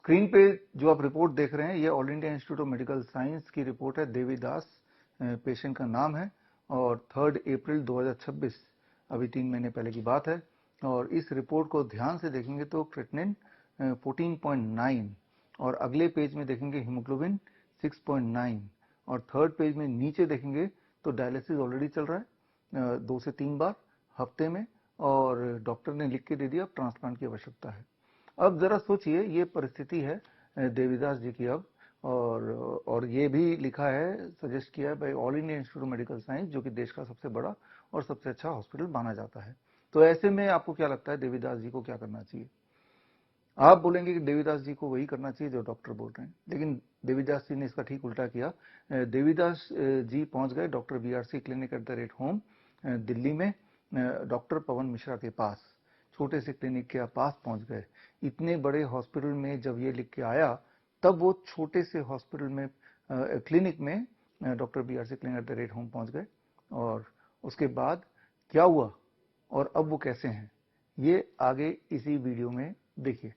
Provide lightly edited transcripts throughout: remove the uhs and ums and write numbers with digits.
Screen पे जो आप रिपोर्ट देख रहे हैं ये all India Institute of Medical science की रिपोर्ट है। देवीदास पेशेंट का नाम है और 3 अप्रैल 2026 अभी 3 महीने पहले की बात है। और इस रिपोर्ट को ध्यान से देखेंगे तो क्रिएटिनिन 14.9 और अगले पेज में देखेंगे हीमोग्लोबिन 6.9 और थर्ड पेज में नीचे देखेंगे तो डायलिसिस ऑलरेडी चल रहा है 2 से 3 बार हफ्ते में और डॉक्टर ने लिख के दे दिया अब ट्रांसप्लांट की आवश्यकता है। अब जरा सोचिए ये परिस्थिति है देवीदास जी की अब और ये भी लिखा है सजेस्ट किया है by All India Institute of Medical Science जो कि देश का सबसे बड़ा और सबसे अच्छा हॉस्पिटल माना जाता है। तो ऐसे में आपको क्या लगता है देवीदास जी को क्या करना चाहिए? आप बोलेंगे कि देवीदास जी को वही करना चाहिए जो डॉक्टर बोल रहे हैं, लेकिन देवीदास जी ने इसका ठीक उल्टा किया। देवीदास जी पहुंच गए doctor BRC clinic at the rate home Delhi में डॉक्टर पवन मिश्रा के पास, छोटे से क्लिनिक के पास पहुंच गए। इतने बड़े हॉस्पिटल में जब ये लिख के आया तब वो छोटे से हॉस्पिटल में क्लिनिक में doctor BRC clinic at the rate home पहुंच गए और उसके बाद क्या हुआ और अब वो कैसे हैं ये आगे इसी वीडियो में देखिए।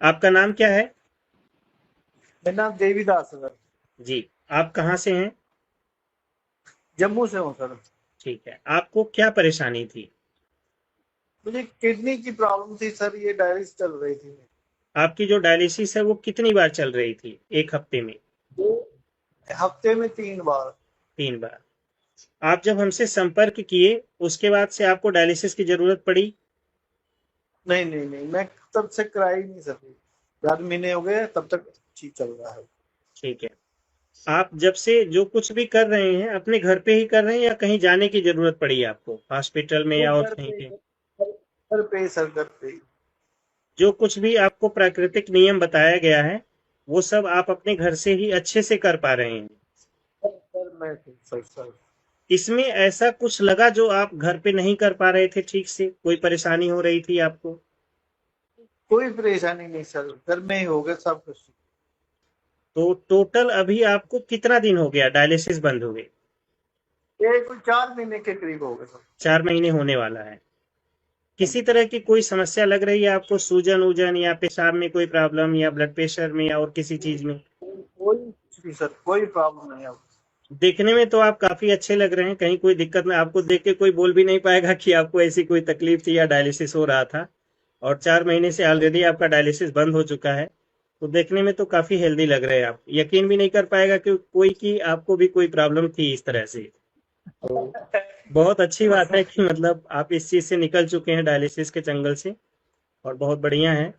आपका नाम क्या है? मेरा नाम देवीदास है सर। जी, आप कहाँ से हैं? जम्मू से हूँ सर। ठीक है, आपको क्या परेशानी थी? मुझे किडनी की प्रॉब्लम थी सर, ये डायलिसिस चल रही थी। आपकी जो डायलिसिस है वो कितनी बार चल रही थी एक हफ्ते में? हफ्ते में 3 बार। 3 बार। आप जब हमसे संपर्क किए उसके बाद से आपको डायलिसिस की जरूरत पड़ी? नहीं, मैं तब से करा ही नहीं सकी। 4 महीने हो गए तब तक ठीक चल रहा है। ठीक है, आप जब से जो कुछ भी कर रहे हैं अपने घर पे ही कर रहे हैं या कहीं जाने की जरूरत पड़ी आपको हॉस्पिटल में या और कहीं पे? घर पे। जो कुछ भी आपको प्राकृतिक नियम बताया गया है वो सब आप अपने घर से ही अच्छे से कर पा रहे हैं? सर इसमें ऐसा कुछ लगा जो आप घर पे नहीं कर पा रहे थे ठीक से, कोई परेशानी हो रही थी आपको? कोई परेशानी नहीं सर, घर में ही हो गया सब कुछ। तो टोटल अभी आपको कितना दिन हो गया डायलिसिस बंद हो गए? ये कोई 4 महीने के करीब हो गए सर। 4 महीने होने वाला है। किसी तरह की कोई समस्या लग रही है आपको, सूजन वूजन या पेशाब में कोई प्रॉब्लम या ब्लड प्रेशर में या और किसी चीज में? कोई सर कोई प्रॉब्लम नहीं है। देखने में तो आप काफी अच्छे लग रहे हैं, कहीं कोई दिक्कत नहीं। आपको देख के कोई बोल भी नहीं पाएगा कि आपको ऐसी कोई तकलीफ थी या डायलिसिस हो रहा था। और 4 महीने से ऑलरेडी आपका डायलिसिस बंद हो चुका है, तो देखने में तो काफी हेल्दी लग रहे हैं आप। यकीन भी नहीं कर पाएगा कि आपको भी कोई प्रॉब्लम थी इस तरह से। तो बहुत अच्छी बात है कि मतलब आप इस चीज से निकल चुके हैं डायलिसिस के जंगल से, और बहुत बढ़िया है।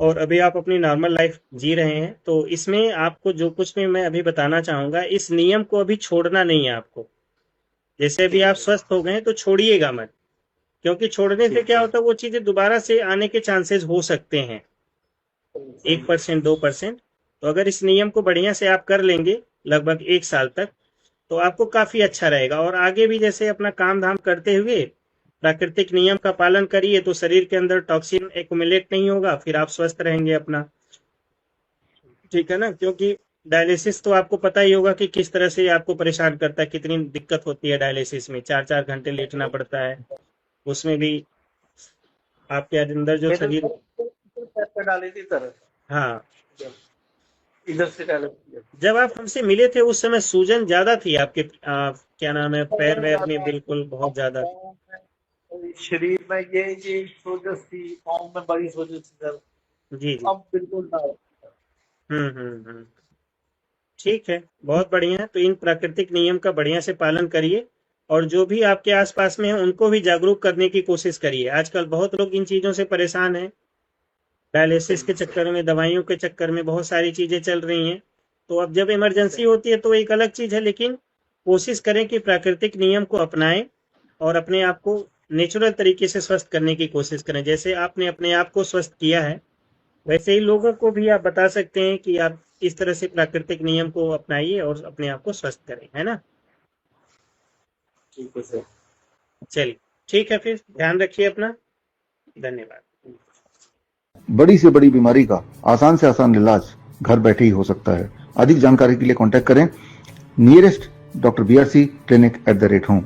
और अभी आप अपनी नॉर्मल लाइफ जी रहे हैं। तो इसमें आपको जो कुछ भी मैं अभी बताना चाहूंगा, इस नियम को अभी छोड़ना नहीं है आपको। जैसे अभी आप स्वस्थ हो गए तो छोड़िएगा मत, क्योंकि छोड़ने से क्या होता है वो चीजें दोबारा से आने के चांसेस हो सकते हैं 1% 2%। तो अगर इस नियम को बढ़िया से आप कर लेंगे लगभग 1 साल तक तो आपको काफी अच्छा रहेगा। और आगे भी जैसे अपना काम धाम करते हुए प्राकृतिक नियम का पालन करिए तो शरीर के अंदर टॉक्सिन एक्युमुलेट नहीं होगा, फिर आप स्वस्थ रहेंगे अपना। ठीक है ना? क्योंकि डायलिसिस तो आपको पता ही होगा कि किस तरह से आपको परेशान करता है, कितनी दिक्कत होती है डायलिसिस में। 4-4 घंटे लेटना पड़ता है, उसमें भी आपके अंदर जो शरीर डाली थी सर। हाँ, इधर से डाले। जब आप हमसे मिले थे उस समय सूजन ज्यादा थी आपके क्या नाम है, पैर वैर में बिल्कुल बहुत ज्यादा शरीर में ये सोजस थी, पाँव में बड़ी सोजस थी सर। जी। अब बिल्कुल ना। ठीक है, बहुत बढ़िया है। तो इन प्राकृतिक नियम का बढ़िया से पालन करिए और जो भी आपके आसपास में है उनको भी जागरूक करने की कोशिश करिए। आजकल बहुत लोग इन चीजों से परेशान हैं, डायलिसिस के चक्कर में, दवाइयों के चक्कर में बहुत सारी चीजें चल रही हैं। तो अब जब इमरजेंसी होती है तो एक अलग चीज है, लेकिन कोशिश करें कि प्राकृतिक नियम को अपनाएं और अपने आप को नेचुरल तरीके से स्वस्थ करने की कोशिश करें। जैसे आपने अपने आप को स्वस्थ किया है वैसे ही लोगों को भी आप बता सकते हैं कि आप इस तरह से प्राकृतिक नियम को अपनाइए और अपने आप को स्वस्थ करें, है ना? ठीक है सर। चलिए ठीक है, फिर ध्यान रखिए अपना। धन्यवाद। बड़ी से बड़ी बीमारी का आसान से आसान इलाज घर बैठे ही हो सकता है। अधिक जानकारी के लिए कांटेक्ट करें nearest doctor BRC clinic at the rate home.